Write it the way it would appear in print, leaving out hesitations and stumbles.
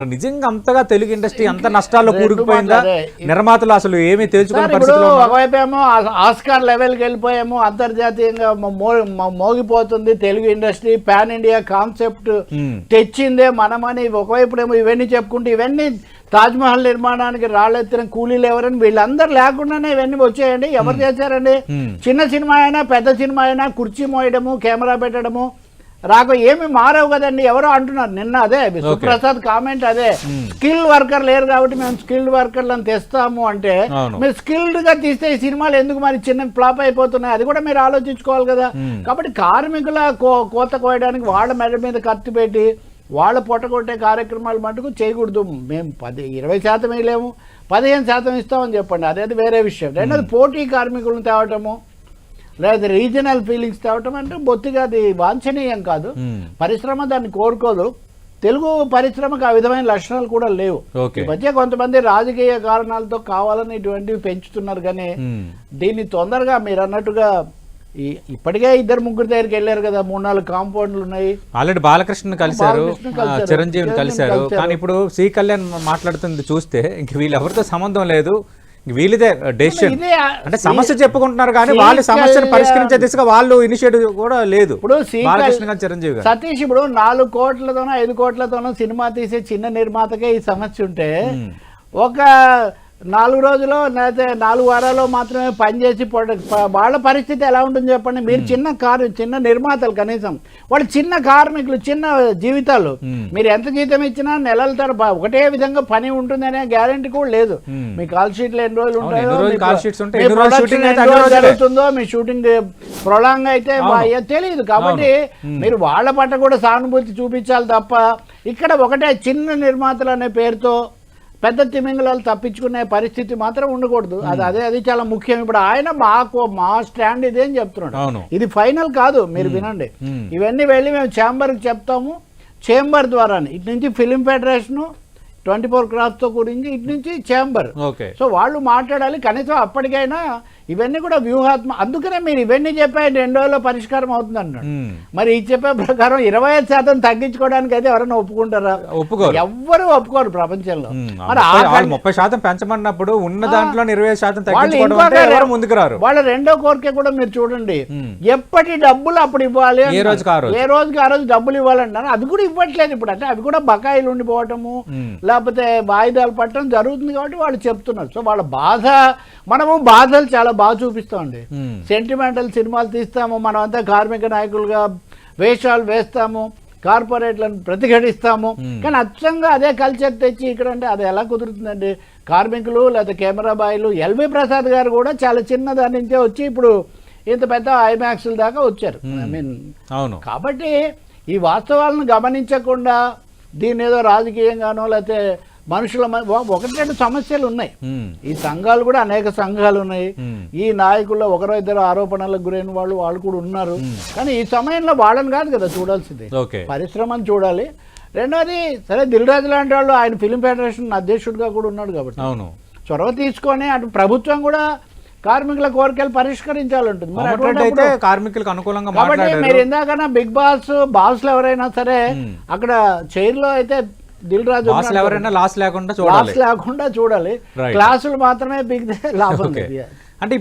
నిజంగా అంతగా తెలుగు ఇండస్ట్రీ అంత నష్టాల్లో కూరుకుపోయిందా? నిర్మాతలు అసలు ఏమీ తేల్చుకునే పరిస్థితిలో ఒకవైపేమో ఆస్కార్ లెవెల్కి వెళ్ళిపోయాము, అంతర్జాతీయంగా మోగిపోతుంది Telugu industry, pan India concept తెచ్చిందే మనమని ఒకవైపునేమో ఇవన్నీ చెప్పుకుంటే ఇవన్నీ తాజ్మహల్ నిర్మాణానికి రాళ్ళెత్తిన కూలీలు ఎవరని వీళ్ళందరూ లేకుండానే ఇవన్నీ వచ్చాయండి. ఎవరు చేశారండి? చిన్న సినిమా అయినా పెద్ద సినిమా అయినా కుర్చీ మోయడము, కెమెరా పెట్టడము రాక ఏమి మారవు కదండి. ఎవరో అంటున్నారు నిన్న, అదే సుప్రసాద్ కామెంట్ అదే, స్కిల్ వర్కర్ లేరు కాబట్టి మేము స్కిల్డ్ వర్కర్లను తెస్తాము అంటే, మీరు స్కిల్డ్ గా తీస్తే ఈ సినిమాలు ఎందుకు మరి చిన్న ఫ్లాప్ అయిపోతున్నాయి? అది కూడా మీరు ఆలోచించుకోవాలి కదా. కాబట్టి కార్మికుల కోత కోయడానికి వాళ్ళ మెడ మీద కత్తి పెట్టి వాళ్ళ పొట్టగొట్టే కార్యక్రమాలు మటుకు చేయకూడదు. మేము 20% వేయలేము, 15% ఇస్తామని చెప్పండి, అదేది వేరే విషయం. రెండోది పోటీ కార్మికులను తేవటము లేదా రీజనల్ ఫీలింగ్స్ తేవటం అంటే బొత్తిగా అది వాంఛనీయం కాదు. పరిశ్రమ దాన్ని కోరుకోదు. తెలుగు పరిశ్రమకు ఆ విధమైన లక్షణాలు కూడా లేవు. ఈ మధ్య కొంతమంది రాజకీయ కారణాలతో కావాలని ఇటువంటివి పెంచుతున్నారు. కానీ దీన్ని తొందరగా మీరు అన్నట్టుగా ఇప్పటికే 2-3 దగ్గరికి వెళ్ళారు కదా, 3-4 కాంపౌండ్లు ఉన్నాయి. ఆల్రెడీ బాలకృష్ణ కలిశారు, చిరంజీవిని కలిశారు. కానీ ఇప్పుడు సి కళ్యాణ్ మాట్లాడుతుంది చూస్తే ఇంక వీళ్ళెవరితో సంబంధం లేదు, వీళ్ళదే డెసిషన్ అంటే సమస్య చెప్పుకుంటున్నారు కానీ వాళ్ళు సమస్యను పరిష్కరించే దిశగా వాళ్ళు ఇనిషియేటివ్ కూడా లేదు. ఇప్పుడు చిరంజీవి సతీష్ ఇప్పుడు 4 కోట్లతోనో 5 కోట్లతోనో సినిమా తీసే చిన్న నిర్మాతకే ఈ సమస్య ఉంటే, ఒక 4 రోజులు లేకపోతే 4 వారాల్లో మాత్రమే పనిచేసి వాళ్ళ పరిస్థితి ఎలా ఉంటుంది చెప్పండి. మీరు చిన్న నిర్మాతలు, కనీసం వాళ్ళు చిన్న కార్మికులు, చిన్న జీవితాలు. మీరు ఎంత జీతం ఇచ్చినా నెలల తరబడి ఒకటే విధంగా పని ఉంటుందనే గ్యారెంటీ కూడా లేదు. మీ కాల్ షీట్లు ఎన్ని రోజులు ఉంటాయో, జరుగుతుందో, మీ షూటింగ్ ప్రొలాంగ్ అయితే తెలియదు. కాబట్టి మీరు వాళ్ళ పట్ల కూడా సానుభూతి చూపించాలి తప్ప ఇక్కడ ఒకటే చిన్న నిర్మాతలు అనే పేరుతో పెద్ద తిమింగళాలు తప్పించుకునే పరిస్థితి మాత్రం ఉండకూడదు. అది చాలా ముఖ్యం. ఇప్పుడు ఆయన మా స్టాండ్ ఇదే అని చెప్తున్నాడు. ఇది ఫైనల్ కాదు, మీరు వినండి. ఇవన్నీ వెళ్ళి మేము ఛాంబర్కి చెప్తాము. ఛాంబర్ ద్వారానే ఇటు నుంచి ఫిలిం ఫెడరేషన్ 24 క్రాఫ్ట్తో కూడింది, ఇటు నుంచి ఛాంబర్. సో వాళ్ళు మాట్లాడాలి. కనీసం అప్పటికైనా ఇవన్నీ కూడా అందుకనే మీరు ఇవన్నీ చెప్పాయి 2 రోజుల్లో పరిష్కారం అవుతుంది అన్నాడు. మరి ఈ చెప్పే ప్రకారం 25% తగ్గించుకోవడానికి అయితే ఎవరైనా ఒప్పుకుంటారా? ఎవ్వరు ఒప్పుకోరు ప్రపంచంలో. మరి 30% పెంచమన్నప్పుడు ఉన్న దాంట్లో 20% ముందుకు రారు. వాళ్ళ రెండో కోరిక కూడా మీరు చూడండి, ఎప్పటి డబ్బులు అప్పుడు ఇవ్వాలి, ఏ రోజుకి ఆ రోజు డబ్బులు ఇవ్వాలన్నారు. అది కూడా ఇవ్వట్లేదు ఇప్పుడు. అంటే అవి కూడా బకాయిలు ఉండిపోవటము లేకపోతే వాయిదాలు పట్టడం జరుగుతుంది. కాబట్టి వాళ్ళు చెప్తున్నారు. సో వాళ్ళ బాధ, మనము బాధలు చాలా బాగా చూపిస్తామండి. సెంటిమెంటల్ సినిమాలు తీస్తాము, మనమంతా కార్మిక నాయకులుగా వేషాలు వేస్తాము, కార్పొరేట్లను ప్రతిఘటిస్తాము. కానీ అచ్చంగా అదే కల్చర్ తెచ్చి ఇక్కడ అంటే అది ఎలా కుదురుతుందండి? కార్మికులు లేదా కెమెరా బాయ్లు, ఎల్వి ప్రసాద్ గారు కూడా చాలా చిన్న దాని నుంచే వచ్చి ఇప్పుడు ఇంత పెద్ద ఐమాక్స్ల దాకా వచ్చారు. అవును. కాబట్టి ఈ వాస్తవాలను గమనించకుండా దీన్ని ఏదో రాజకీయంగానో లేకపోతే మనుషుల 1-2 సమస్యలు ఉన్నాయి. ఈ సంఘాలు కూడా అనేక సంఘాలు ఉన్నాయి. ఈ నాయకుల్లో 1-2 ఆరోపణలకు గురైన వాళ్ళు కూడా ఉన్నారు. కానీ ఈ సమయంలో వాళ్ళని కాదు కదా చూడాల్సింది, పరిశ్రమను చూడాలి. రెండోది సరే, దిల్ రాజు లాంటి వాళ్ళు ఆయన ఫిలిం ఫెడరేషన్ అధ్యక్షుడిగా కూడా ఉన్నాడు కాబట్టి చొరవ తీసుకొని అటు ప్రభుత్వం కూడా కార్మికుల కోరికలు పరిష్కరించాలంటుంది. మరి అటువంటి కార్మికులకు అనుకూలంగా కాబట్టి మీరు ఇందాకన్నా బిగ్ బాస్లు ఎవరైనా సరే అక్కడ చైర్లో అయితే దిల్ రాజు ఎవరైనా లాస్ లేకుండా చూడాలి. క్లాసులు మాత్రమే బిగ్ లాభం.